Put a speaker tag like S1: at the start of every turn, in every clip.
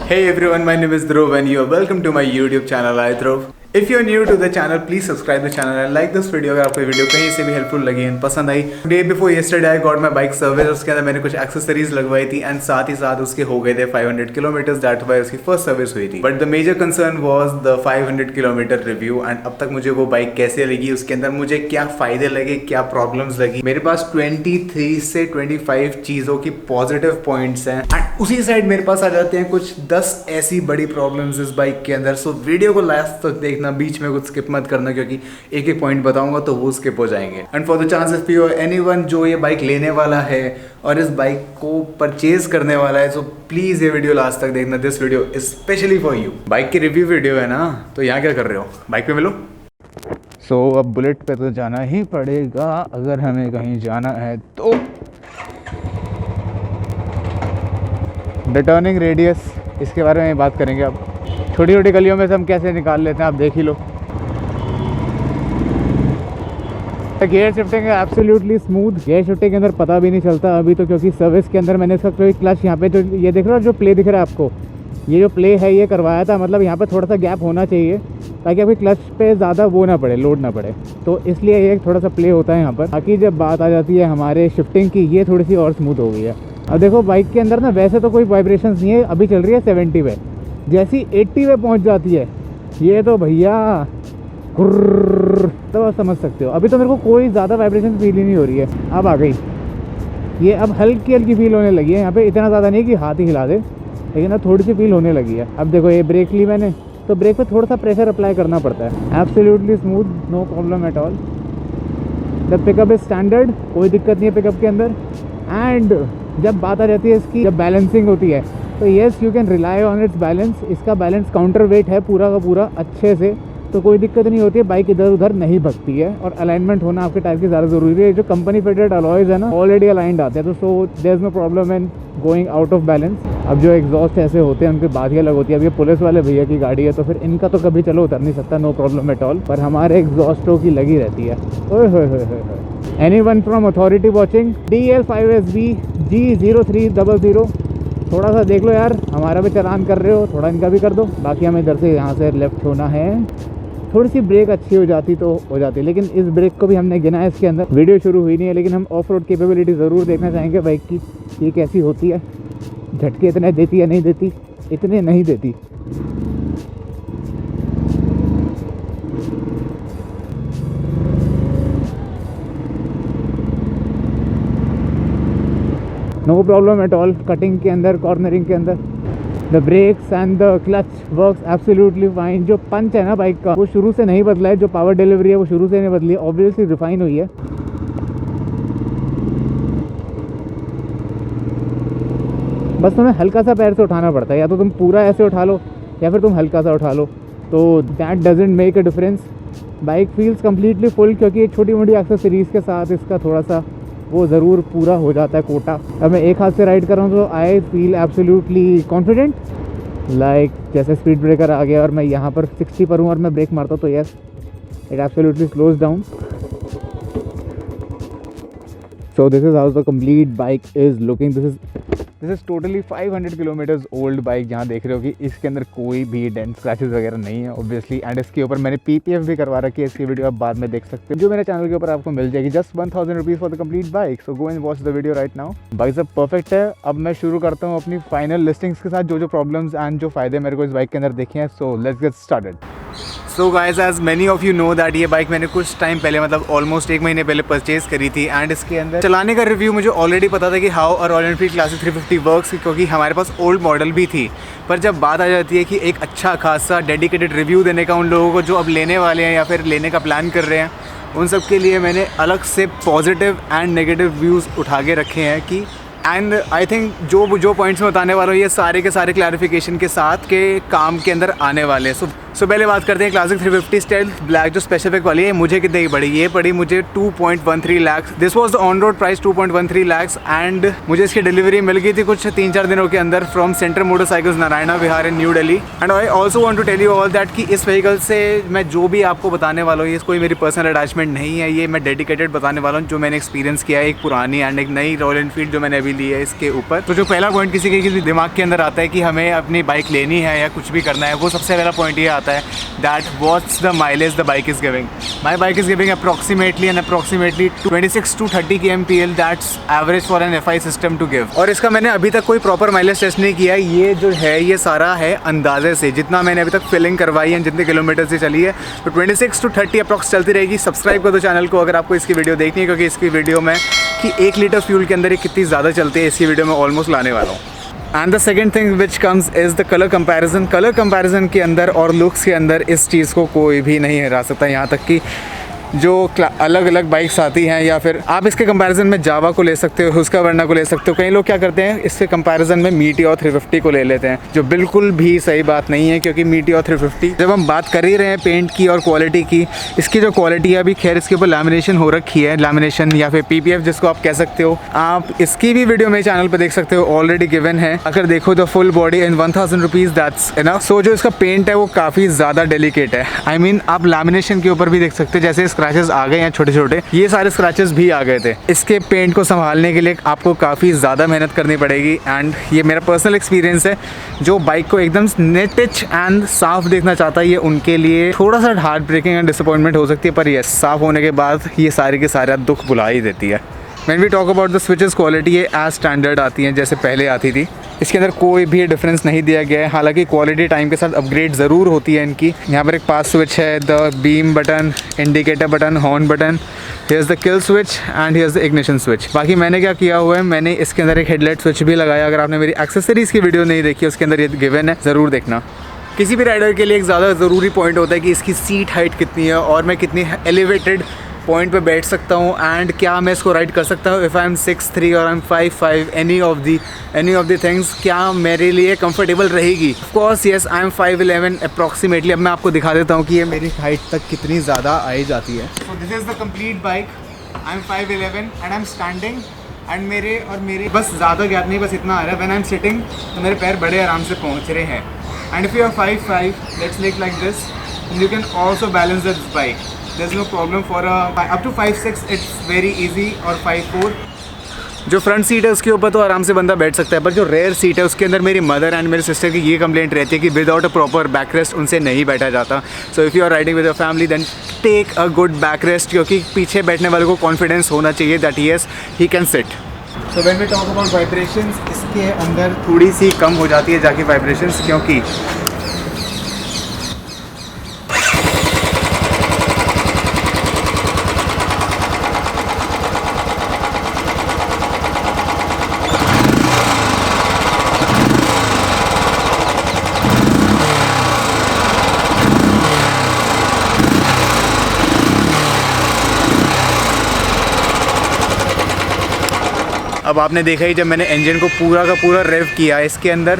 S1: Hey everyone, my name is Dhruv and you are welcome to my YouTube channel. I Dhruv. If you are new to the channel, please subscribe the channel and like this video अगर आपको video कहीं से भी helpful लगी and पसंद आई. Day before yesterday I got my bike service. उसके अंदर मैंने कुछ एक्सेसरीज लगवाई थी एंड साथ ही साथ उसके हो गए थे 500 किलोमीटर. दैट वाई उसकी फर्स्ट सर्विस हुई थी. But the major concern was the 500 kilometre review and अब तक मुझे वो बाइक कैसे लगी, उसके अंदर मुझे क्या फायदे लगे, क्या प्रॉब्लम्स लगी. मेरे पास 23 से 25 चीज़ों की पॉजिटिव पॉइंट्स हैं एंड उसी साइड मेरे पास आ जाते हैं कुछ 10 ऐसी बड़ी प्रॉब्लम्स इस बाइक के अंदर. सो वीडियो को लास्ट तक देखना, बीच में कुछ स्किप मत करना क्योंकि एक एक पॉइंट बताऊंगा तो वो स्किप हो जाएंगे. And for the chances if you anyone जो ये बाइक लेने वाला है और इस बाइक को परचेज करने वाला है, सो प्लीज ये वीडियो लास्ट तक देखना. This video specially for you. Bike की रिव्यू वीडियो है ना, तो यहाँ क्या कर रहे हो, बाइक पे मिलो. सो अब बुलेट पे तो जाना ही पड़ेगा अगर हमें कहीं जाना है तो. द टर्निंग रेडियस, इसके बारे में बात करेंगे. अब छोटी छोटी गलियों में से हम कैसे निकाल लेते हैं आप देख ही लो. गियर शिफ्टिंग है एब्सोल्युटली स्मूथ. गियर शिफ्टिंग के अंदर पता भी नहीं चलता अभी तो, क्योंकि सर्विस के अंदर मैंने इसका कोई क्लच यहाँ पे जो ये देख रहे हो जो प्ले दिख रहा है आपको, ये जो प्ले है ये करवाया था. मतलब यहाँ पे थोड़ा सा गैप होना चाहिए ताकि आपके क्लच पे ज़्यादा वो ना पड़े, लोड ना पड़े, तो इसलिए ये थोड़ा सा प्ले होता है यहाँ पर. बाकी जब बात आ जाती है हमारे शिफ्टिंग की, ये थोड़ी सी और स्मूथ हो गई है. अब देखो बाइक के अंदर ना वैसे तो कोई वाइब्रेशंस नहीं है, अभी चल रही है 70 पे, जैसी 80 पे पहुँच जाती है ये तो भैया तो आप समझ सकते हो. अभी तो मेरे को कोई ज़्यादा वाइब्रेशन फील ही नहीं हो रही है. अब आ गई ये, अब हल्की हल्की फील होने लगी है. यहाँ पे इतना ज़्यादा नहीं कि हाथ ही हिला दे, लेकिन अब थोड़ी सी फील होने लगी है. अब देखो ये ब्रेक ली मैंने, तो ब्रेक पे थोड़ा सा प्रेशर अप्लाई करना पड़ता है. Absolutely smooth, no problem at all. The pickup is standard, कोई दिक्कत नहीं है पिकअप के अंदर. एंड जब बात आ जाती है इसकी, जब बैलेंसिंग होती है तो yes you can rely on it's balance. इसका बैलेंस काउंटर वेट है पूरा का पूरा अच्छे से, तो कोई दिक्कत नहीं होती है. बाइक इधर उधर नहीं भगती है. और अलाइनमेंट होना आपके टायर की ज़्यादा ज़रूरी है. जो कंपनी फिटेड अलॉयज़ है ना, ऑलरेडी अलाइंड आते हैं, तो so there is no problem in going out of balance. अब जो एग्जॉस्ट ऐसे होते हैं उनकी बात ही अलग होती है. अब ये पुलिस वाले भैया की गाड़ी है तो फिर इनका तो कभी चलो उतर नहीं सकता, नो प्रॉब्लम एट ऑल, पर हमारे एग्जॉस्टों की लगी रहती है. ओए होए होए होए. Anyone from authority watching, DL5SB G0300, थोड़ा सा देख लो यार, हमारा भी चलान कर रहे हो, थोड़ा इनका भी कर दो. बाकी हमें इधर से यहाँ से लेफ्ट होना है. थोड़ी सी ब्रेक अच्छी हो जाती तो हो जाती, लेकिन इस ब्रेक को भी हमने गिना है इसके अंदर. वीडियो शुरू हुई नहीं है लेकिन हम ऑफ रोड कैपेबिलिटी ज़रूर देखना चाहेंगे बाइक की, ये कैसी होती है. झटके इतने देती है नहीं देती, इतने नहीं देती. No problem at all. Cutting के अंदर, कॉर्नरिंग के अंदर the brakes and the clutch works absolutely fine. जो पंच है ना बाइक का, वो शुरू से नहीं बदला है. जो पावर डिलीवरी है वो शुरू से नहीं बदली है, ऑब्वियसली रिफाइन हुई है. बस तुम्हें हल्का सा पैर से उठाना पड़ता है, या तो तुम पूरा ऐसे उठा लो या फिर तुम हल्का सा उठा लो, तो that doesn't make a difference. Bike feels completely full, क्योंकि छोटी मोटी एक्सेसरीज़ के साथ इसका थोड़ा सा वो ज़रूर पूरा हो जाता है कोटा. अब मैं एक हाथ से राइड कर रहा हूँ तो I feel absolutely confident. Like जैसे स्पीड ब्रेकर आ गया और मैं यहाँ पर 60 पर हूँ और मैं ब्रेक मारता हूँ तो yes it absolutely slows down. So this is how the complete bike is looking. This is totally 500 kilometres old bike. जहाँ देख रहे हो कि इसके अंदर कोई भी डेंट स्क्रैचेस वगैरह नहीं है ऑब्वियसली. एंड इसके ऊपर मैंने PPF भी करवा रखी है. इसकी वीडियो आप बाद में देख सकते हो जो मेरे चैनल के ऊपर आपको मिल जाएगी. Just 1000 rupees for the complete bike. So go and watch the video right now. Bike सब परफेक्ट है. अब मैं शुरू करता हूँ अपनी फाइनल लिस्टिंग्स के साथ, जो जो प्रॉब्लम्स एंड जो फायदे मेरे को इस बाइक के अंदर देखे हैं. So let's get started. So guys, as many of you know that ये बाइक मैंने कुछ टाइम पहले, मतलब ऑलमोस्ट 1 महीने पहले परचेज़ करी थी. एंड इसके अंदर चलाने का रिव्यू मुझे ऑलरेडी पता था कि हाउ और रॉयल एनफील्ड क्लासिक 350 वर्क्स, क्योंकि हमारे पास ओल्ड मॉडल भी थी. पर जब बात आ जाती है कि एक अच्छा खासा डेडिकेटेड रिव्यू देने का उन लोगों को जो अब लेने वाले हैं या फिर लेने का प्लान कर रहे हैं, उन सब के लिए मैंने अलग से पॉजिटिव एंड नेगेटिव व्यूज़ उठा के रखे हैं कि एंड आई थिंक जो पॉइंट्स में बताने वाला हूँ ये सारे के सारे क्लैरिफिकेशन के साथ के काम के अंदर आने वाले हैं. सो सो पहले बात करते हैं क्लासिक 350 स्टाइल्थ ब्लैक जो स्पेसिफिक वाली है, मुझे कितने की पड़ी? ये पड़ी मुझे 2.13 lakh. This was the on road price 2.13 lakh and मुझे इसकी डिलीवरी मिल गई थी कुछ 3-4 दिनों के अंदर from centre motorcycles Narayana Vihar in New Delhi. And I also want to tell you all that कि इस व्हीकल से मैं जो भी आपको बताने वाला हूँ, ये कोई मेरी पर्सनल अटैचमेंट नहीं है, ये मैं डेडिकेटेड बताने वाला हूँ जो मैंने एक्सपीरियंस किया है, एक पुरानी एंड एक नई रॉयल एनफील्ड जो मैंने अभी ली है इसके ऊपर। तो जो पहला पॉइंट किसी के दिमाग के अंदर आता है कि हमें अपनी बाइक लेनी है या कुछ भी करना है, वो सबसे पहला पॉइंट ये आता है that what's the mileage the bike is giving. My bike is giving approximately 26 to 30 kmpl. That's average for an FI system to give. और इसका मैंने अभी तक कोई प्रॉपर माइलेज टेस्ट नहीं किया। ये जो है ये सारा है अंदाजे से, जितना मैंने अभी तक फिलिंग करवाई है, जितने किलोमीटर से चली है, तो 26 to 30 अप्रॉक्स चलती रहेगी। सब्सक्राइब कर दो चैनल को अगर आपको इसकी वीडियो देखनी है, क्योंकि इसकी वीडियो में कि 1 लीटर फ्यूल के अंदर ये कितनी ज़्यादा चलती है इसकी वीडियो में ऑलमोस्ट लाने वाला हूँ। And the second thing which comes is the colour comparison. Colour comparison के अंदर और लुक्स के अंदर इस चीज़ को कोई भी नहीं हरा सकता। यहाँ तक कि जो अलग अलग बाइक्स आती हैं, या फिर आप इसके कंपैरिजन में जावा को ले सकते हो, हुस्कावर्ना को ले सकते हो। कई लोग क्या करते हैं, इसके कंपैरिजन में मीटियोर 350 को ले लेते हैं, जो बिल्कुल भी सही बात नहीं है। क्योंकि मीटियोर 350, जब हम बात कर ही रहे हैं पेंट की और क्वालिटी की, इसकी जो क्वालिटी है अभी खैर इसके ऊपर लैमिनेशन हो रखी है, लैमिनेशन या फिर PPF जिसको आप कह सकते हो। आप इसकी भी वीडियो मेरे चैनल पर देख सकते हो, ऑलरेडी गिवन है। अगर देखो the full body in 1000 rupees that's enough. So जो इसका पेंट है वो काफ़ी ज़्यादा डेलिकेट है। I mean, आप लैमिनेशन के ऊपर भी देख सकते हो, जैसे स्क्रैचेस आ गए हैं छोटे छोटे, ये सारे स्क्रैचेस भी आ गए थे। इसके पेंट को संभालने के लिए आपको काफ़ी ज़्यादा मेहनत करनी पड़ेगी। एंड ये मेरा पर्सनल एक्सपीरियंस है, जो बाइक को एकदम नेटिच एंड साफ देखना चाहता है, ये उनके लिए थोड़ा सा हार्ट ब्रेकिंग एंड डिसअपॉइंटमेंट हो सकती है। पर ये साफ होने के बाद ये सारे के सारे दुख बुला ही देती है। When we talk about the switches quality, ये एज स्टैंडर्ड आती हैं जैसे पहले आती थी। इसके अंदर कोई भी डिफरेंस नहीं दिया गया है। हालांकि क्वालिटी टाइम के साथ अपग्रेड ज़रूर होती है इनकी। यहाँ पर एक पास स्विच है, the beam button, indicator button, horn button, here is the kill switch and here is the ignition switch. बाकी मैंने क्या किया हुआ है, मैंने इसके अंदर एक हेडलाइट स्विच भी लगाया। अगर आपने मेरी एक्सेसरीज़ की वीडियो नहीं देखी, उसके अंदर ये गिवन है, ज़रूर देखना। किसी भी राइडर के लिए एक ज़्यादा ज़रूरी पॉइंट होता है कि इसकी सीट हाइट कितनी है और मैं कितनी एलिवेटेड पॉइंट पे बैठ सकता हूँ, एंड क्या मैं इसको राइड कर सकता हूँ। इफ़ आई एम 6'3" और I am 5'5", any of the things, क्या मेरे लिए कंफर्टेबल रहेगी। Of course yes, I am 5'11" approximately. अब मैं आपको दिखा देता हूँ कि ये मेरी हाइट तक कितनी ज़्यादा आई जाती है। So this is the complete bike. I am 5'11" and I am standing, and मेरे बस ज़्यादा गैप नहीं, बस इतना आ रहा है। व्हेन आई एम सिटिंग तो मेरे पैर बड़े आराम से पहुँच रहे हैं। And if you are 5'5", let's make like this, you can also balance this bike. There's no problem for up to 5'6", it's very easy, और 5'4". जो फ्रंट सीट है उसके ऊपर तो आराम से बंदा बैठ सकता है, पर जो रेयर सीट है उसके अंदर मेरी मदर एंड मेरे सिस्टर की ये कंप्लेंट रहती है कि without a proper back rest उनसे नहीं बैठा जाता। So if you are riding with a family then take a good back rest, क्योंकि पीछे बैठने वाले को कॉन्फिडेंस होना चाहिए that yes he can sit. So when we talk about vibrations, इसके अंदर थोड़ी सी कम हो जाती है जाके वाइब्रेशंस, क्योंकि अब आपने देखा ही, जब मैंने इंजन को पूरा का पूरा रेव किया, इसके अंदर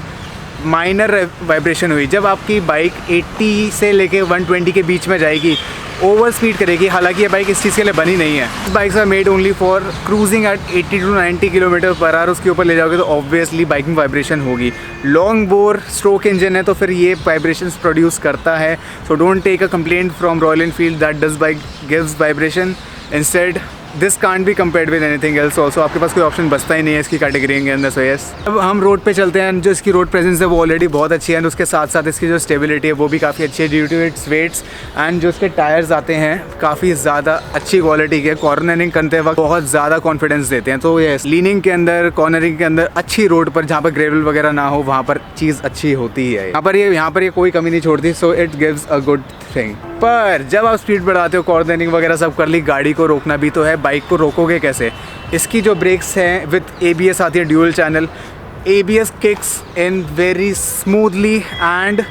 S1: माइनर वाइब्रेशन हुई। जब आपकी बाइक 80 से लेके 120 के बीच में जाएगी, ओवर स्पीड करेगी। हालांकि ये बाइक इस चीज़ के लिए बनी नहीं है। Bikes are made only for cruising at 80 to 90 km/h। उसके ऊपर ले जाओगे तो ऑब्वियसली बाइक में वाइब्रेशन होगी। लॉन्ग बोर स्ट्रोक इंजन है तो फिर ये वाइब्रेशंस प्रोड्यूस करता है। So don't take a complaint from Royal Enfield that this bike gives vibration. Instead this can't be compared with anything else also. आपके पास कोई ऑप्शन बचता ही नहीं है इसकी कैटेगरी के अंदर। सो यस, अब हम रोड पे चलते हैं। जो इसकी रोड प्रेजेंस है वो ऑलरेडी बहुत अच्छी है, एंड उसके साथ साथ इसकी जो स्टेबिलिटी है वो भी काफ़ी अच्छी है due to its weights. And जो इसके टायर्स आते हैं काफ़ी ज़्यादा अच्छी क्वालिटी के, कॉर्नरिंग करते वक्त बहुत ज़्यादा कॉन्फिडेंस देते हैं। तो यस, लीनिंग के अंदर, कॉर्नरिंग के अंदर, अच्छी रोड पर जहाँ पर ग्रेवल वगैरह ना हो वहाँ पर चीज़ अच्छी होती है। यहाँ पर ये कोई कमी नहीं छोड़ती। So it gives a good thing. पर जब आप स्पीड बढ़ाते हो, कॉर्नरिंग वगैरह सब कर ली, गाड़ी को रोकना भी तो है। बाइक को रोकोगे कैसे? इसकी जो ब्रेक्स हैं विद ABS आती है, dual channel ABS kicks in very smoothly, and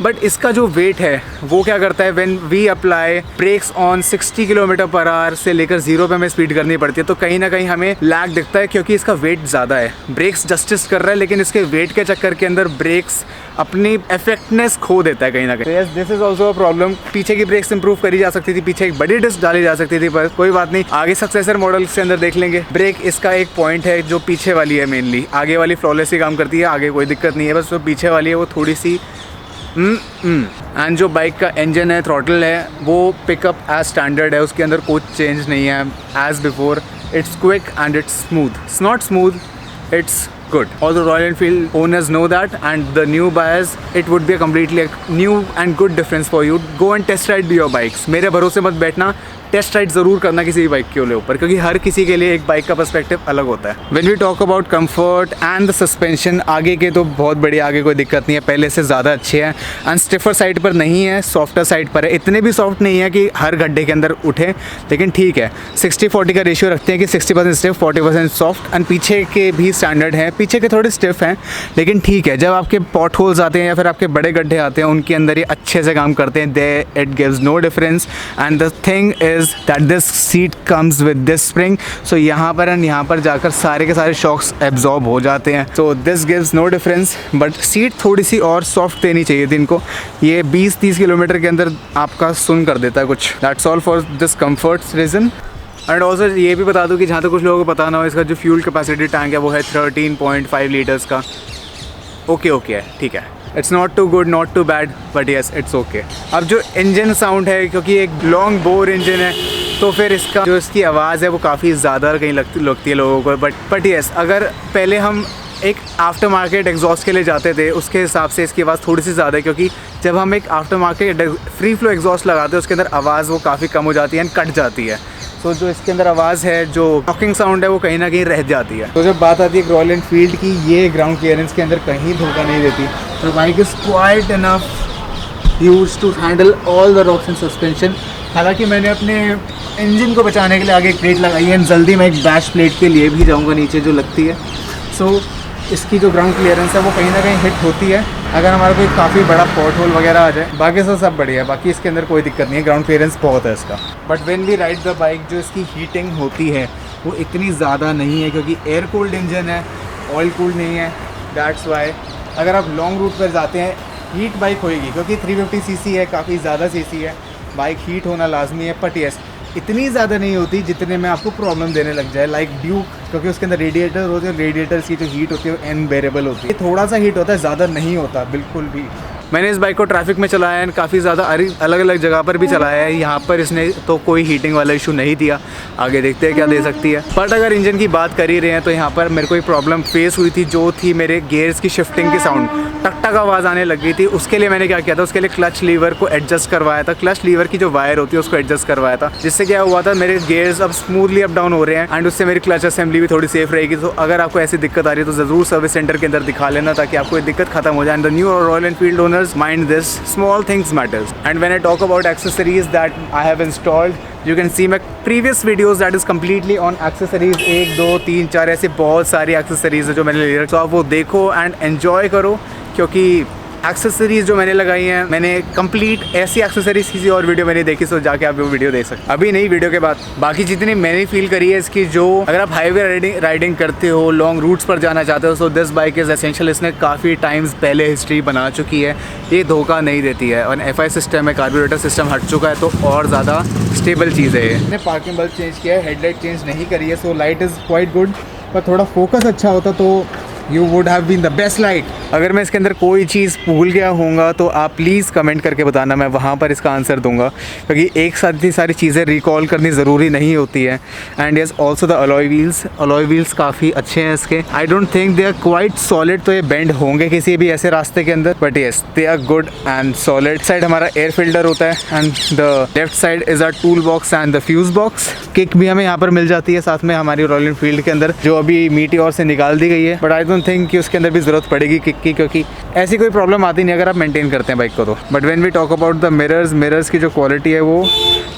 S2: but इसका जो वेट है वो क्या करता है, when we apply brakes on 60 km/h से लेकर 0 पे हमें स्पीड करनी पड़ती है, तो कहीं ना कहीं हमें लैग दिखता है क्योंकि इसका वेट ज़्यादा है। ब्रेक्स जस्टिस कर रहा है लेकिन इसके वेट के चक्कर के अंदर ब्रेक्स अपनी इफेक्टनेस खो देता है कहीं ना कहीं। Yes, this is also a problem. पीछे की ब्रेक्स इंप्रूव करी जा सकती थी, पीछे एक बड़ी डिस्क डाली जा सकती थी, पर कोई बात नहीं, आगे सक्सेसर मॉडल्स के अंदर देख लेंगे। ब्रेक इसका एक पॉइंट है जो पीछे वाली है मेनली, आगे वाली फ्लॉलेसली काम करती है, आगे कोई दिक्कत नहीं है, बस जो पीछे वाली है वो थोड़ी सी एंड जो बाइक का इंजन है, थ्रॉटल है, वो पिकअप एज स्टैंडर्ड है, उसके अंदर कुछ चेंज नहीं है as before. It's quick and it's smooth, it's not smooth, it's good. Although Royal Enfield owners know that, and the new buyers, it would be a completely new and good difference for you. Go and test ride your bikes. मेरे भरोसे मत बैठना, test ride ज़रूर करना किसी भी bike के ऊपर, क्योंकि हर किसी के लिए एक बाइक का पर्सपेक्टिव अलग होता है। When we talk about comfort and the suspension, आगे के तो बहुत बढ़िया, आगे कोई दिक्कत नहीं है, पहले से ज़्यादा अच्छे हैं एंड स्टिफर साइड पर नहीं है, सॉफ्टर साइड पर है। इतने भी सॉफ्ट नहीं है कि हर गड्ढे के अंदर उठे, लेकिन ठीक है। 60-40 का रेशियो रखते हैं कि 60% स्टिफ, 40% सॉफ्ट, एंड पीछे के भी स्टैंडर्ड हैं, पीछे के थोड़े स्टिफ हैं, लेकिन ठीक है। जब आपके पॉट होल्स आते हैं या फिर आपके बड़े गड्ढे आते हैं, उनके अंदर ये अच्छे से काम करते हैं। They it gives no difference and the thing is that this seat comes with this spring, so यहाँ पर एंड यहाँ पर जाकर सारे के सारे शॉक्स एब्जॉर्ब हो जाते हैं, so this gives no difference. But seat थोड़ी सी और सॉफ्ट देनी चाहिए थी इनको, ये 20-30 किलोमीटर के अंदर आपका सुन कर देता है कुछ। That's all for this comfort reason. And also ये भी बता दूँ कि जहाँ तक कुछ लोगों को पता ना हो, इसका जो फ्यूल कैपेसिटी टैंक है वो है 13.5 लीटर्स का। ओके है, ठीक है, it's not too good, not too bad, but yes it's okay. अब जो इंजन साउंड है, क्योंकि एक लॉन्ग बोर इंजन है, तो फिर इसका जो इसकी आवाज़ है वो काफ़ी ज़्यादा कहीं लगती है लोगों को। बट येस, अगर पहले हम एक आफ्टर मार्केट एग्जॉस्ट के लिए जाते थे, उसके हिसाब से इसकी आवाज़ थोड़ी सी ज़्यादा है, क्योंकि जब हम एक after market free flow exhaust लगाते हैं उसके अंदर आवाज़ वो काफ़ी कम हो जाती है एंड कट जाती है। तो जो इसके अंदर आवाज़ है, जो टॉकिंग साउंड है, वो कहीं ना कहीं रह जाती है। तो जब बात आती है रॉयल एनफील्ड की, ये ग्राउंड क्लियरेंस के अंदर कहीं धोखा नहीं देती। तो bike is quite enough used to handle all the rocks and suspension. हालांकि मैंने अपने इंजन को बचाने के लिए आगे एक प्लेट लगाई है, जल्दी मैं एक बैश प्लेट के लिए भी जाऊँगा नीचे जो लगती है। सो इसकी जो ग्राउंड क्लियरेंस है वो कहीं ना कहीं हिट होती है अगर हमारा कोई काफ़ी बड़ा पॉट होल वगैरह आ जाए। बाकी सब बढ़िया है, बाकी इसके अंदर कोई दिक्कत नहीं है, ग्राउंड क्लियरेंस बहुत है इसका। But when we ride the bike, जो इसकी हीटिंग होती है वो इतनी ज़्यादा नहीं है, क्योंकि एयर कूल्ड इंजन है, ऑयल कूल्ड नहीं है। दैट्स वाई अगर आप लॉन्ग रूट पर जाते हैं, हीट बाइक होएगी, क्योंकि 350 सीसी है, काफ़ी ज़्यादा सीसी है, बाइक हीट होना लाजमी है। बट यस, इतनी ज़्यादा नहीं होती जितने में आपको प्रॉब्लम देने लग जाए, लाइक ड्यूक, क्योंकि उसके अंदर रेडिएटर होते हैं, रेडिएटर्स की जो हीट होती है वो अनबेरेबल होती है। थोड़ा सा हीट होता है, ज़्यादा नहीं होता बिल्कुल भी। मैंने इस बाइक को ट्रैफिक में चलाया है, काफ़ी ज़्यादा अलग अलग जगह पर भी चलाया है। यहाँ पर इसने तो कोई हीटिंग वाला इशू नहीं दिया, आगे देखते हैं क्या दे सकती है। बट अगर इंजन की बात कर ही रहे हैं तो यहाँ पर मेरे को एक प्रॉब्लम फेस हुई थी, जो थी मेरे गेयर्स की शिफ्टिंग की साउंड, टक टक आवाज़ आने लग गई थी। उसके लिए मैंने क्या किया था, उसके लिए क्लच लीवर को एडजस्ट करवाया था, क्लच लीवर की जो वायर होती है उसको एडजस्ट करवाया था, जिससे क्या हुआ था, मेरे गेयर्स अब स्मूथली अप डाउन हो रहे हैं एंड उससे मेरी क्लच असेंबली भी थोड़ी सेफ रहेगी। तो अगर आपको ऐसी दिक्कत आ रही है तो ज़रूर सर्विस सेंटर के अंदर दिखा लेना, ताकि आपको ये दिक्कत खत्म हो जाए। And the new royal Enfield owners mind this, small things matters. And when I talk about accessories that I have installed, you can see my previous videos that is completely on accessories। 1 2 3 4 ऐसे बहुत सारी accessories है जो मैंने ले रखी, तो आप वो देखो एंड एन्जॉय करो, क्योंकि एक्सेसरीज जो मैंने लगाई हैं, मैंने कंप्लीट ऐसी एक्सेसरीज किसी और वीडियो में नहीं देखी, सो जाके आप वो वीडियो देख सकते, अभी नहीं वीडियो के बाद। बाकी जितनी मैंने फील करी है इसकी, जो अगर आप हाईवे राइडिंग करते हो, लॉन्ग रूट्स पर जाना चाहते हो, so this bike is essential. इसने काफ़ी टाइम्स पहले हिस्ट्री बना चुकी है, ये धोखा नहीं देती है, और FI सिस्टम है, कार्बोरेटर सिस्टम हट चुका है, तो और ज़्यादा स्टेबल चीज़ है ये। मैंने पार्किंग बल्ब चेंज किया है, हेडलाइट चेंज नहीं करी है, so light is quite good, पर थोड़ा फोकस अच्छा होता तो you would have been the best light. अगर मैं इसके अंदर कोई चीज़ भूल गया होऊंगा तो आप प्लीज़ कमेंट करके बताना, मैं वहाँ पर इसका आंसर दूंगा, क्योंकि एक साथ ही सारी चीज़ें रिकॉल करनी ज़रूरी नहीं होती है। And yes, also the alloy wheels काफ़ी अच्छे हैं इसके। I don't think they are quite solid, तो ये बेंड होंगे किसी भी ऐसे रास्ते के अंदर, but yes they are good and solid. Side हमारा एयर फिल्टर होता है and the left side is our tool box and the fuse box. Kick भी हमें यहाँ पर मिल जाती है साथ में हमारी रॉयल एनफील्ड के अंदर, जो अभी मीटियोर से निकाल दी गई है, but I don't don't think कि उसके अंदर भी ज़रूरत पड़ेगी किक की, क्योंकि ऐसी कोई प्रॉब्लम आती नहीं अगर आप मेंटेन करते हैं बाइक को तो। But when we talk about the mirrors की जो क्वालिटी है वो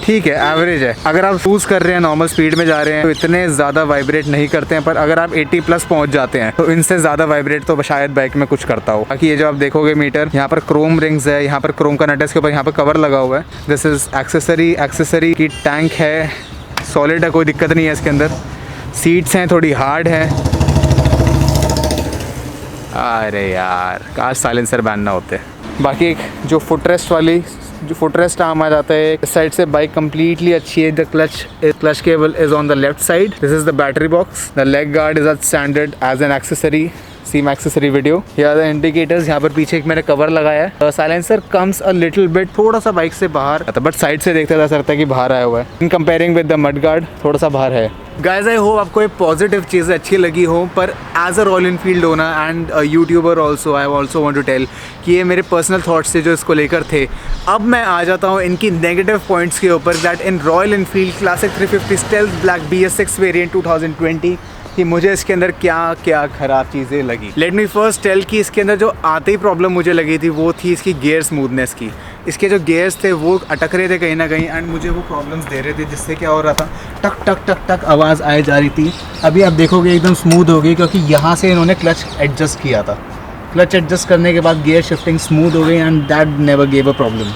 S2: ठीक है, एवरेज है। अगर आप क्रूज कर रहे हैं, नॉर्मल स्पीड में जा रहे हैं तो इतने ज़्यादा वाइब्रेट नहीं करते हैं, पर अगर आप 80+ पहुंच जाते हैं तो इनसे ज़्यादा वाइब्रेट तो शायद बाइक में कुछ करता हो। बाकी ये जो आप देखोगे मीटर, यहाँ पर क्रोम रिंग्स है, यहाँ पर क्रोम का नट है, इसके ऊपर यहाँ पर कवर लगा हुआ है। दिस इज़ एक्सेसरी की टैंक है, सॉलिड है, कोई दिक्कत नहीं है इसके अंदर। सीट्स हैं, थोड़ी हार्ड है। अरे यार, काश साइलेंसर बैन ना होते। बाकी एक जो फुटरेस्ट आर्म आ जाता है इस साइड से, बाइक कंप्लीटली अच्छी है। The clutch cable is on the left side. This is the battery box. The leg guard is at standard as an accessory, seem accessory video. Here the indicators, यहाँ पर पीछे एक मैंने cover लगाया है। Silencer comes a little bit, थोड़ा सा bike से बाहर आता, बट साइड से देखते जा सकता है कि बाहर आया हुआ है। इन comparing with the mud guard थोड़ा सा बाहर है। गाइज आई होप आपको ये पॉजिटिव चीज़ें अच्छी लगी हो, पर as a Royal Enfield owner and YouTuber also I also want to tell कि ये मेरे पर्सनल थॉट्स थे जो इसको लेकर थे। अब मैं आ जाता हूँ इनकी नेगेटिव पॉइंट्स के ऊपर। That in royal Enfield classic 350 stealth black BS6 variant 2020 कि मुझे इसके अंदर क्या क्या ख़राब चीज़ें लगी। लेट मी फर्स्ट टेल कि इसके अंदर जो आते ही प्रॉब्लम मुझे लगी थी वो थी इसकी गियर स्मूथनेस की। इसके जो गियर्स थे वो अटक रहे थे कहीं ना कहीं, एंड मुझे वो प्रॉब्लम्स दे रहे थे, जिससे क्या हो रहा था, टक टक टक टक आवाज़ आए जा रही थी। अभी आप देखोगे एकदम स्मूथ हो गई, क्योंकि यहाँ से इन्होंने क्लच एडजस्ट किया था। क्लच एडजस्ट करने के बाद गियर शिफ्टिंग स्मूथ हो गई, and that never gave a problem.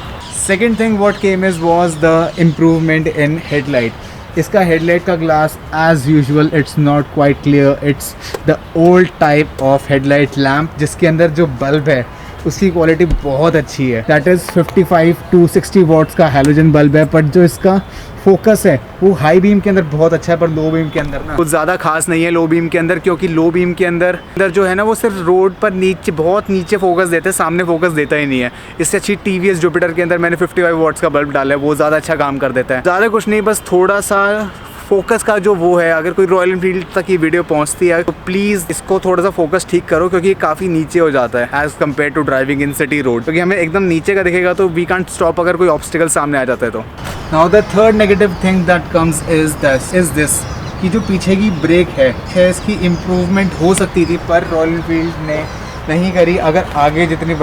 S2: Second thing what came is was the improvement in headlight. इसका हेडलाइट का glass as usual it's not quite clear, it's the old type of headlight lamp, जिसके अंदर जो bulb है उसकी quality बहुत अच्छी है। दैट इज़ 55 to 60 वॉट्स का हैलोजन बल्ब है, बट जो इसका फोकस है वो हाई बीम के अंदर बहुत अच्छा है, पर लो बीम के अंदर ना कुछ ज़्यादा खास नहीं है लो बीम के अंदर, क्योंकि लो बीम के अंदर जो है ना वो सिर्फ रोड पर नीचे, बहुत नीचे फोकस देते हैं, सामने फोकस देता ही नहीं है। इससे अच्छी TVS जुपिटर के अंदर मैंने 55 वॉट्स का बल्ब डाला है, वो ज़्यादा अच्छा काम कर देता है। ज़्यादा कुछ नहीं, बस थोड़ा सा फोकस का जो वो है। अगर कोई रॉयल इनफील्ड तक ये वीडियो पहुंचती है तो प्लीज़ इसको थोड़ा सा फोकस ठीक करो, क्योंकि ये काफ़ी नीचे हो जाता है as compare to driving in city road, क्योंकि हमें एकदम नीचे का दिखेगा तो वी कांट स्टॉप अगर कोई ऑब्स्टिकल सामने आ जाता है तो। Now the third negative thing that comes is this कि जो पीछे की ब्रेक है इसकी इम्प्रूवमेंट हो सकती थी, पर रॉयल इनफील्ड ने नहीं करी। अगर आगे जितनी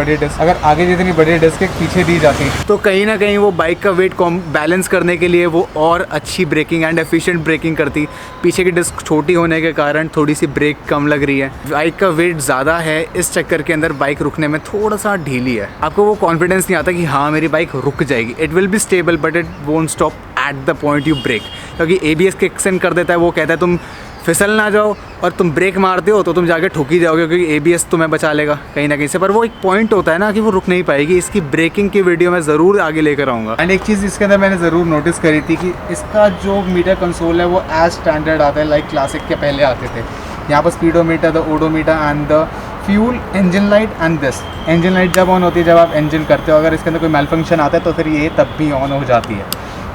S2: बड़ी डिस्क पीछे दी जाती तो कहीं ना कहीं वो बाइक का वेट बैलेंस करने के लिए वो और अच्छी ब्रेकिंग एंड एफिशिएंट ब्रेकिंग करती। पीछे की डिस्क छोटी होने के कारण थोड़ी सी ब्रेक कम लग रही है। बाइक का वेट ज़्यादा है, इस चक्कर के अंदर बाइक रुकने में थोड़ा सा ढीली है। आपको वो कॉन्फिडेंस नहीं आता कि हाँ मेरी बाइक रुक जाएगी। It will be stable but it won't stop at the point you brake, क्योंकि ABS किक्स इन कर देता है। वो कहता है तुम फिसल ना जाओ, और तुम ब्रेक मारते हो तो तुम जाके ठुक ही जाओगे, क्योंकि ABS तुम्हें बचा लेगा कहीं ना कहीं से। पर वो एक पॉइंट होता है ना कि वो रुक नहीं पाएगी। इसकी ब्रेकिंग की वीडियो मैं ज़रूर आगे लेकर आऊँगा। एंड एक चीज़ इसके अंदर मैंने ज़रूर नोटिस करी थी कि इसका जो मीटर कंसोल है वो एज स्टैंडर्ड आता है, लाइक क्लासिक के पहले आते थे। यहाँ पर speedometer, the odometer and the fuel, engine light and this. Engine light जब ऑन होती है जब आप इंजन करते हो, अगर इसके अंदर कोई मेल फंक्शन आता है तो फिर ये तब भी ऑन हो जाती है।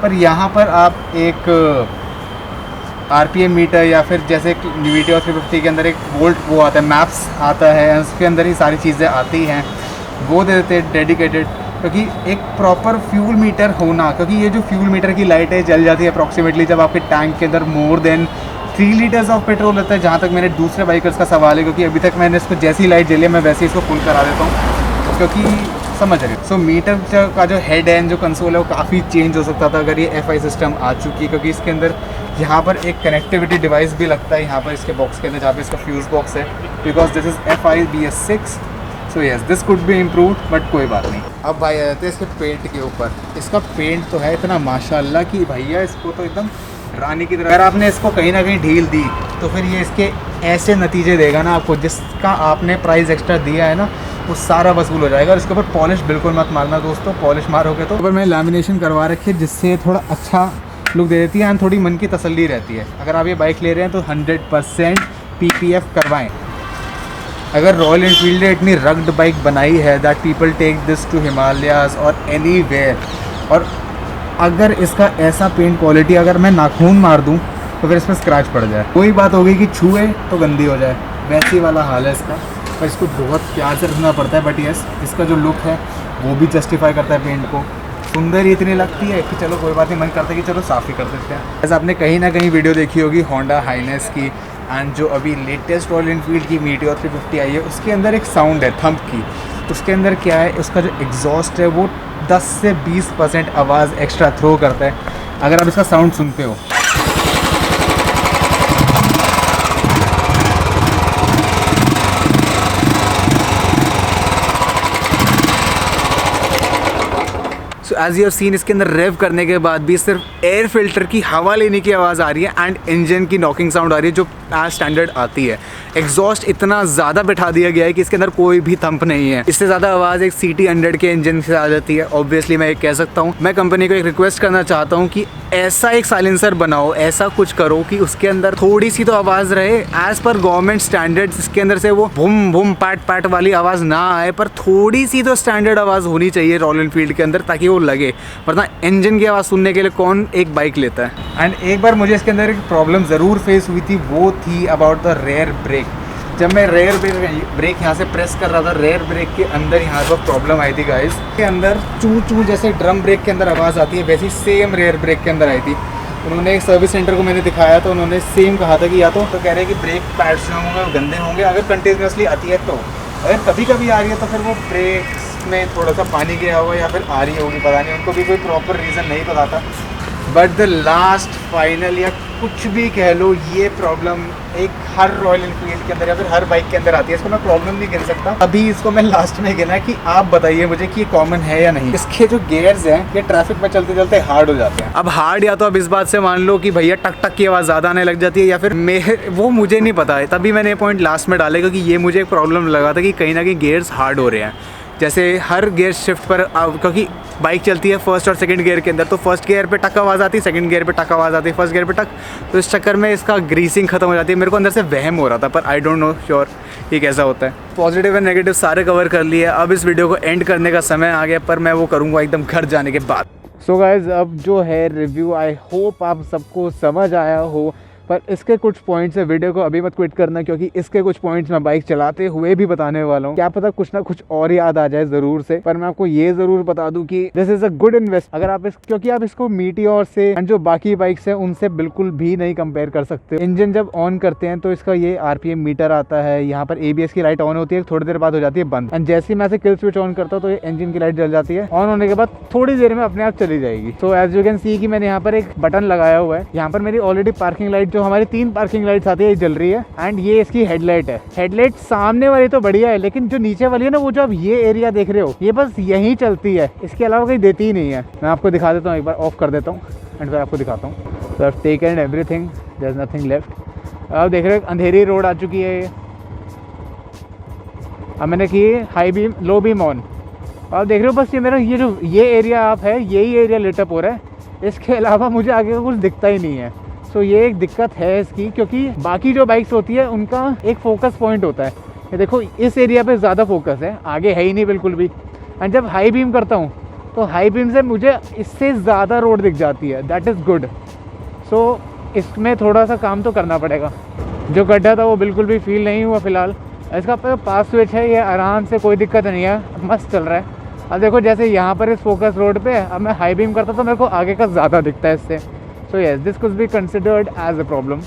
S2: पर यहाँ पर आप एक RPM मीटर या फिर जैसे वीडियो 350 के अंदर एक वोल्ट वो आता है, मैप्स आता है, उसके अंदर ही सारी चीज़ें आती हैं, वो दे देते हैं डेडिकेटेड। क्योंकि एक प्रॉपर फ्यूल मीटर होना, क्योंकि ये जो फ्यूल मीटर की लाइट है जल जाती है अप्रॉक्सीमेटली जब आपके टैंक के अंदर more than 3 litres of petrol होता है, जहाँ तक मेरे दूसरे बाइकर्स का सवाल है। क्योंकि अभी तक मैंने इसको जैसी लाइट जली है मैं वैसे ही इसको फुल करा देता हूँ, क्योंकि समझ रहे हो। सो मीटर का जो हेड है, जो कंसोल है, वो काफ़ी चेंज हो सकता था अगर ये FI सिस्टम आ चुकी है। क्योंकि इसके अंदर यहाँ पर एक कनेक्टिविटी डिवाइस भी लगता है, यहाँ पर इसके बॉक्स के अंदर जहाँ पे इसका फ्यूज़ बॉक्स है, because this is FI BS6। So yes, this could be improved, but कोई बात नहीं। अब भाई आ जाते हैं इसके पेंट के ऊपर। इसका पेंट तो है इतना माशाल्लाह कि भैया इसको तो एकदम रानी की तरह। अगर आपने इसको कहीं ना कहीं ढील दी तो फिर ये इसके ऐसे नतीजे देगा ना आपको, जिसका आपने प्राइस एक्स्ट्रा दिया है ना वो सारा वसूल हो जाएगा। और इसके ऊपर पॉलिश बिल्कुल मत मारना दोस्तों, पॉलिश मारोगे तो। ऊपर मैंने लैमिनेशन करवा रखी है, जिससे थोड़ा अच्छा लुक दे देती है एंड थोड़ी मन की तसल्ली रहती है। अगर आप ये बाइक ले रहे हैं तो 100% PPF करवाएं। अगर रॉयल एनफील्ड ने इतनी रग्ड बाइक बनाई है that people take this to Himalayas और एनीवेयर, और अगर इसका ऐसा पेंट क्वालिटी अगर मैं नाखून मार दूं तो फिर इस पर स्क्रैच पड़ जाए। कोई बात हो गई कि छुए तो गंदी हो जाए, वैसी वाला हाल है इसका। पर इसको बहुत प्यार से रखना पड़ता है। बट यस, इसका जो लुक है वो भी जस्टिफाई करता है पेंट को। सुंदर ही इतनी लगती है कि चलो कोई बात नहीं, मन करता है कि चलो साफ़ ही कर देते हैं। जैसे आपने कहीं ना कहीं वीडियो देखी होगी होंडा हाइनेस की, एंड जो अभी लेटेस्ट रॉयल एनफील्ड की मीटियोर 350 आई है उसके अंदर एक साउंड है थंप की। उसके अंदर क्या है, उसका जो एग्जॉस्ट है वो 10 से 20% आवाज़ एक्स्ट्रा थ्रो करता है अगर आप इसका साउंड सुनते हो। So as you have seen, इसके अंदर रेव करने के बाद भी सिर्फ एयर फिल्टर की हवा लेने की आवाज़ आ रही है एंड इंजन की नॉकिंग साउंड आ रही है जो एज स्टैंडर्ड आती है। एग्जॉस्ट इतना ज़्यादा बैठा दिया गया है कि इसके अंदर कोई भी थंप नहीं है। इससे ज़्यादा आवाज़ एक CT100 के इंजन से आ जाती है। ऑब्वियसली मैं एक कह सकता हूँ, मैं कंपनी को एक रिक्वेस्ट करना चाहता हूँ कि ऐसा एक साइलेंसर बनाओ, ऐसा कुछ करो कि उसके अंदर थोड़ी सी तो आवाज़ रहे एज़ पर गवर्नमेंट स्टैंडर्ड्स। इसके अंदर से वो भूम भूम पैट पैट वाली आवाज़ ना आए, पर थोड़ी सी तो स्टैंडर्ड आवाज़ होनी चाहिए रॉयल एनफील्ड के अंदर ताकि वो लगे, वरना इंजन की आवाज़ सुनने के लिए कौन एक बाइक लेता है। एंड एक बार मुझे इसके अंदर एक प्रॉब्लम ज़रूर फेस हुई थी, वो थी अबाउट द रेयर ब्रेक। जब मैं रेयर ब्रेक यहाँ से प्रेस कर रहा था, रेयर ब्रेक के अंदर यहाँ पर प्रॉब्लम आई थी गाइस। के अंदर चू चू जैसे ड्रम ब्रेक के अंदर आवाज़ आती है, वैसी सेम रेयर ब्रेक के अंदर आई थी। उन्होंने एक सर्विस सेंटर को मैंने दिखाया तो उन्होंने सेम कहा था कि या तो कह रहे हैं कि ब्रेक पैड्स जो होंगे वो गंदे होंगे, अगर कंटिन्यूसली आती है तो, अगर कभी कभी आ रही है तो फिर वो ब्रेक्स में थोड़ा सा पानी गया होगा या फिर आ रही होगी, पता नहीं, उनको भी कोई प्रॉपर रीज़न नहीं पता था। बट द लास्ट फाइनल या कुछ भी कह लो, ये प्रॉब्लम एक हर रॉयल एनफील्ड के अंदर या फिर हर बाइक के अंदर आती है। इसको मैं प्रॉब्लम नहीं गिन सकता, अभी इसको मैं लास्ट में गिना कि आप बताइए मुझे कि ये कॉमन है या नहीं। इसके जो गियर्स हैं ये ट्रैफिक में चलते चलते हार्ड हो जाते हैं। अब हार्ड या तो अब इस बात से मान लो कि भैया टक टक की आवाज़ ज़्यादा आने लग जाती है, या फिर वो मुझे नहीं पता है, तभी मैंने ये पॉइंट लास्ट में डाले क्योंकि ये मुझे एक प्रॉब्लम लगा था कि कहीं ना कहीं गियर्स हार्ड हो रहे हैं। जैसे हर गियर शिफ्ट पर क्योंकि बाइक चलती है फर्स्ट और सेकंड गियर के अंदर, तो फर्स्ट गियर पे टक आवाज़ आती है, सेकंड गियर पे टक आवाज़ आती है, फर्स्ट गियर पे टक, तो इस चक्कर में इसका ग्रीसिंग खत्म हो जाती है। मेरे को अंदर से वहम हो रहा था, पर आई डोंट नो श्योर ये कैसा होता है। पॉजिटिव एंड नेगेटिव सारे कवर कर लिए, अब इस वीडियो को एंड करने का समय आ गया, पर मैं वो करूँगा एकदम घर जाने के बाद। सो गाइज, अब जो है रिव्यू, आई होप आप सबको समझ आया हो, पर इसके कुछ पॉइंट्स है, वीडियो को अभी मत क्विट करना क्योंकि इसके कुछ पॉइंट्स मैं बाइक चलाते हुए भी बताने वाला हूँ। क्या पता कुछ ना कुछ और याद आ जाए ज़रूर से, पर मैं आपको ये ज़रूर बता दूं कि this is a good invest. अगर आप क्योंकि आप इसको मीटियोर से एंड जो बाकी बाइक्स हैं उनसे बिल्कुल भी नहीं कंपेयर कर सकते। इंजन जब ऑन करते हैं तो इसका ये RPM मीटर आता है, यहाँ पर ABS की लाइट ऑन होती है, थोड़ी देर बाद हो जाती है बंद, एंड जैसे ही मैं से किल स्विच ऑन करता हूँ तो ये इंजन की लाइट जल जाती है। ऑन होने के बाद थोड़ी देर में अपने आप चली जाएगी। So as you can see कि मैंने यहाँ पर एक बटन लगाया हुआ है, यहाँ पर मेरी ऑलरेडी पार्किंग लाइट, जो हमारी 3 पार्किंग लाइट्स आती है, ये जल रही है, एंड ये इसकी हेडलाइट है। हेडलाइट सामने वाली तो बढ़िया है, लेकिन जो नीचे वाली है ना, वो जो आप ये एरिया देख रहे हो, ये बस यहीं चलती है, इसके अलावा कहीं देती ही नहीं है। मैं आपको दिखा देता हूँ, एक बार ऑफ कर देता हूँ एंड फिर आपको दिखाता हूँ। So I have taken everything, there is nothing left. आप देख रहे हो अंधेरी रोड आ चुकी है ये। अब मैंने की high beam, low beam on, आप देख रहे हो बस ये मेरा ये एरिया आप है, यही एरिया लिटअप हो रहा है, इसके अलावा मुझे आगे का कुछ दिखता ही नहीं है। तो ये एक दिक्कत है इसकी, क्योंकि बाकी जो बाइक्स होती है उनका एक फोकस पॉइंट होता है। ये देखो इस एरिया पे ज़्यादा फोकस है, आगे है ही नहीं बिल्कुल भी। एंड जब हाई बीम करता हूँ तो हाई बीम से मुझे इससे ज़्यादा रोड दिख जाती है, दैट इज़ गुड। सो इसमें थोड़ा सा काम तो करना पड़ेगा। जो गड्ढा था वो बिल्कुल भी फील नहीं हुआ फिलहाल। इसका पास स्विच है, ये आराम से, कोई दिक्कत नहीं है, मस्त चल रहा है। अब देखो जैसे यहाँ पर इस फोकस रोड पे अब मैं हाई बीम करता तो मेरे को आगे का ज़्यादा दिखता है इससे। So yes, this could be considered as a problem.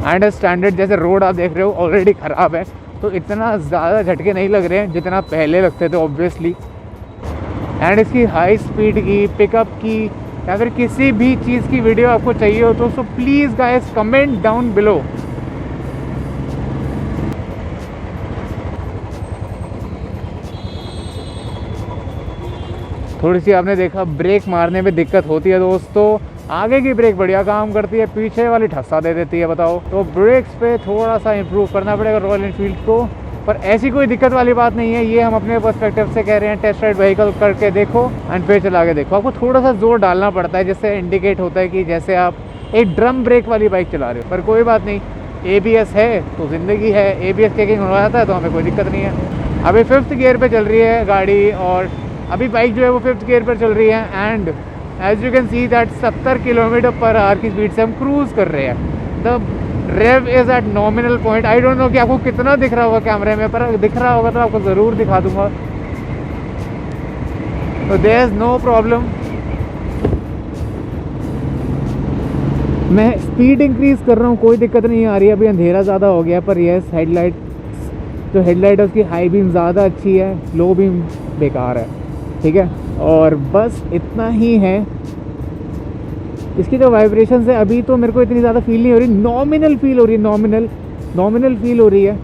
S2: And standard जैसे रोड आप देख रहे हो ऑलरेडी ख़राब है, तो इतना ज़्यादा झटके नहीं लग रहे हैं जितना पहले लगते थे ऑब्वियसली। एंड इसकी हाई स्पीड की, पिकअप की, या फिर किसी भी चीज़ की वीडियो आपको चाहिए हो तो so please guys comment down below. थोड़ी सी आपने देखा ब्रेक मारने में दिक्कत होती है दोस्तों, आगे की ब्रेक बढ़िया काम करती है, पीछे वाली ठस्सा दे देती है, बताओ। तो ब्रेक्स पे थोड़ा सा इंप्रूव करना पड़ेगा रॉयल एनफील्ड को, पर ऐसी कोई दिक्कत वाली बात नहीं है। ये हम अपने पर्सपेक्टिव से कह रहे हैं, टेस्ट राइड व्हीकल करके देखो एंड फिर चला के देखो। आपको थोड़ा सा जोर डालना पड़ता है, जिससे इंडिकेट होता है कि जैसे आप एक ड्रम ब्रेक वाली बाइक चला रहे हो, पर कोई बात नहीं, ABS है तो ज़िंदगी है। ABS चेकिंग हो जाता है तो हमें कोई दिक्कत नहीं है। अभी 5th गियर पे चल रही है गाड़ी, और अभी बाइक जो है वो 5th गियर पर चल रही है, and as you can see that 70 km/h की स्पीड से हम क्रूज़ कर रहे हैं। The rev is at nominal point. I don't know कि आपको कितना दिख रहा होगा कैमरे में, पर दिख रहा होगा तो आपको ज़रूर दिखा दूंगा। तो देयर इज़ नो प्रॉब्लम।
S1: मैं स्पीड इंक्रीज़ कर रहा हूँ, कोई दिक्कत नहीं आ रही है। अभी अंधेरा ज़्यादा हो गया, पर यस हेडलाइट जो हेडलाइट है उसकी हाई बीम ज़्यादा अच्छी है, लो बीम बेकार है, ठीक है। और बस इतना ही है। इसकी जो वाइब्रेशन है अभी तो मेरे को इतनी ज़्यादा फील नहीं हो रही, नॉमिनल फील हो रही है, नॉमिनल फील हो रही है।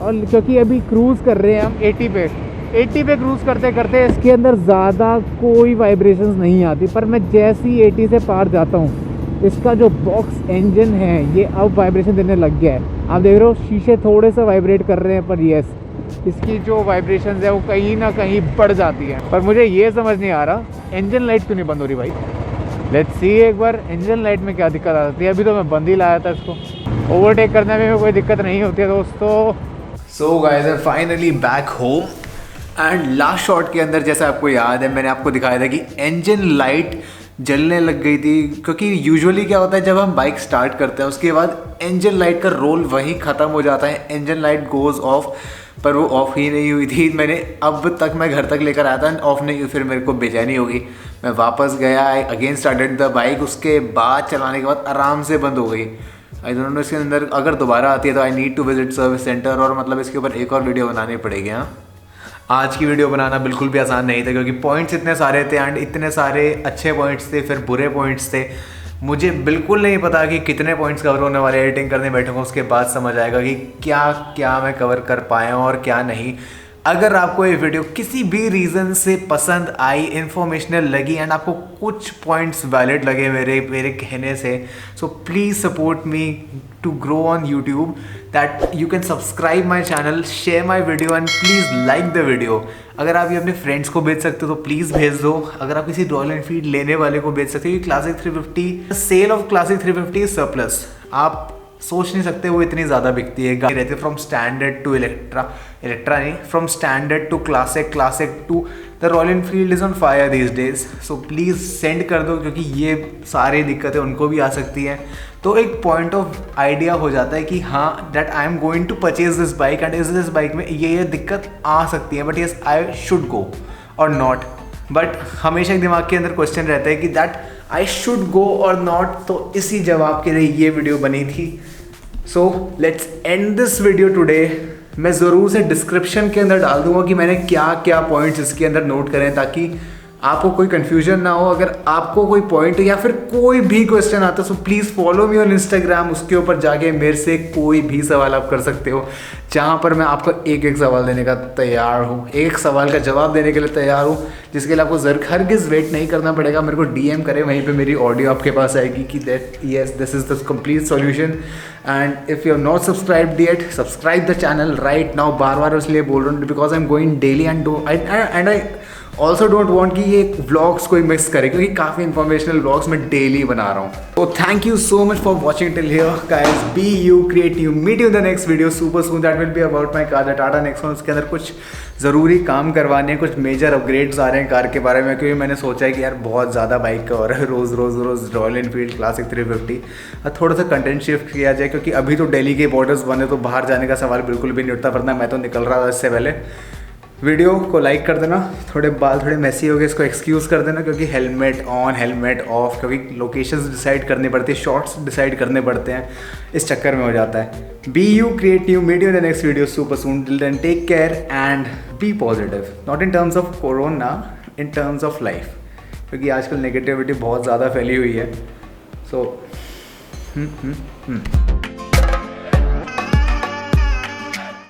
S1: और क्योंकि अभी क्रूज़ कर रहे हैं हम 80 पे क्रूज़ करते करते इसके अंदर ज़्यादा कोई वाइब्रेशंस नहीं आती। पर मैं जैसे ही 80 से पार जाता हूँ, इसका जो बॉक्स इंजन है ये अब वाइब्रेशन देने लग गया है। आप देख रहे हो शीशे थोड़े से वाइब्रेट कर रहे हैं, पर यस इसकी जो वाइब्रेशन है वो कहीं ना कहीं बढ़ जाती है। पर मुझे ये समझ नहीं आ रहा इंजन लाइट क्यों नहीं बंद हो रही भाई। लेट्स सी एक बार इंजन लाइट में क्या दिक्कत आ जाती है। अभी तो मैं बंद ही लाया था इसको, ओवरटेक करने में कोई दिक्कत नहीं होती है दोस्तों।
S2: So guys I finally back home and last shot के अंदर जैसा आपको याद है मैंने आपको दिखाया था कि इंजन लाइट जलने लग गई थी। क्योंकि यूजुअली क्या होता है जब हम बाइक स्टार्ट करते हैं उसके बाद इंजन लाइट का रोल वहीं ख़त्म हो जाता है, इंजन लाइट गोज़ ऑफ, पर वो ऑफ़ ही नहीं हुई थी। मैंने अब तक मैं घर तक लेकर आया था, ऑफ़ नहीं हुई, फिर मेरे को बेचैनी हो गई। मैं वापस गया, I again started the bike, उसके बाद चलाने के बाद आराम से बंद हो गई। आई डोंट नो इसके अंदर अगर दोबारा आती है तो I need to visit service centre, और मतलब इसके ऊपर एक और वीडियो बनानी पड़ेगी। हाँ, आज की वीडियो बनाना बिल्कुल भी आसान नहीं था क्योंकि पॉइंट्स इतने सारे थे एंड इतने सारे अच्छे पॉइंट्स थे, फिर बुरे पॉइंट्स थे। मुझे बिल्कुल नहीं पता कि कितने पॉइंट्स कवर होने वाले। एडिटिंग करने बैठूंगा उसके बाद समझ आएगा कि क्या क्या मैं कवर कर पाया हूँ और क्या नहीं। अगर आपको ये वीडियो किसी भी रीज़न से पसंद आई, इन्फॉर्मेशनल लगी एंड आपको कुछ पॉइंट्स वैलिड लगे मेरे कहने से, so please support me to grow on YouTube, that you can subscribe my channel, share my video and please like the video. अगर आप ये अपने फ्रेंड्स को भेज सकते हो तो प्लीज़ भेज दो। अगर आप किसी रॉयल एनफील्ड लेने वाले को भेज सकते हो, classic 350, sale of classic 350 surplus, आप सोच नहीं सकते वो इतनी ज़्यादा बिकती है। गाड़ी रहती है फ्रॉम स्टैंडर्ड टू इलेक्ट्रा नहीं, from standard to classic to the Royal Enfield is on fire these days. So please send कर दो क्योंकि ये सारी दिक्कतें उनको भी आ सकती हैं। तो एक पॉइंट ऑफ आइडिया हो जाता है कि हाँ that I am going to purchase this bike and is this bike में ये दिक्कत आ सकती है, but yes I should go or not. But हमेशा एक दिमाग के अंदर क्वेश्चन रहता है कि that I should go or not, तो इसी जवाब के लिए ये वीडियो बनी थी। So let's end this video today. मैं ज़रूर से डिस्क्रिप्शन के अंदर डाल दूंगा कि मैंने क्या क्या पॉइंट्स इसके अंदर नोट करें ताकि आपको कोई कन्फ्यूजन ना हो। अगर आपको कोई पॉइंट या फिर कोई भी क्वेश्चन आता है so please follow me on Instagram, उसके ऊपर जाके मेरे से कोई भी सवाल आप कर सकते हो, जहाँ पर मैं आपको एक एक सवाल देने का तैयार हूँ, एक सवाल का जवाब देने के लिए तैयार हूँ, जिसके लिए आपको हरगिज़ वेट नहीं करना पड़ेगा। मेरे को डीएम करें, वहीं पे मेरी ऑडियो आपके पास आएगी कि that yes this is the complete solution. And if you are not subscribed yet, subscribe the channel right now. बार बार इसलिए बोल रहा हूँ because I am going daily and I also don't want कि ये व्लॉग्स कोई मिक्स करे क्योंकि काफ़ी इंफॉर्मेशनल व्लॉग्स मैं डेली बना रहा हूँ। तो thank you so much for watching till here guys, be you creative, meet you in the next video super soon, that will be about my car, the Tata Nexon. उसके अंदर कुछ ज़रूरी काम करवाने हैं, कुछ मेजर अपग्रेड्स आ रहे हैं कार के बारे में, क्योंकि मैंने सोचा है कि यार बहुत ज़्यादा बाइक का और रोज़ रॉयल एनफील्ड क्लासिक 350 थोड़ा सा कंटेंट शिफ्ट किया जाए, क्योंकि अभी तो दिल्ली के बॉर्डर्स बने तो बाहर जाने का सवाल बिल्कुल भी नहीं उठता, वरना मैं तो निकल रहा था इससे पहले। वीडियो को लाइक कर देना, थोड़े बाल थोड़े मैसी हो गए इसको एक्सक्यूज़ कर देना, क्योंकि हेलमेट ऑन हेलमेट ऑफ, क्योंकि लोकेशंस डिसाइड करनी पड़ती है, शॉट्स डिसाइड करने पड़ते हैं, इस चक्कर में हो जाता है। Be you creative, meet you in the next video super soon, till then take care and be positive, not in terms of corona, in terms of life, क्योंकि आजकल नेगेटिविटी बहुत ज़्यादा फैली हुई है। सो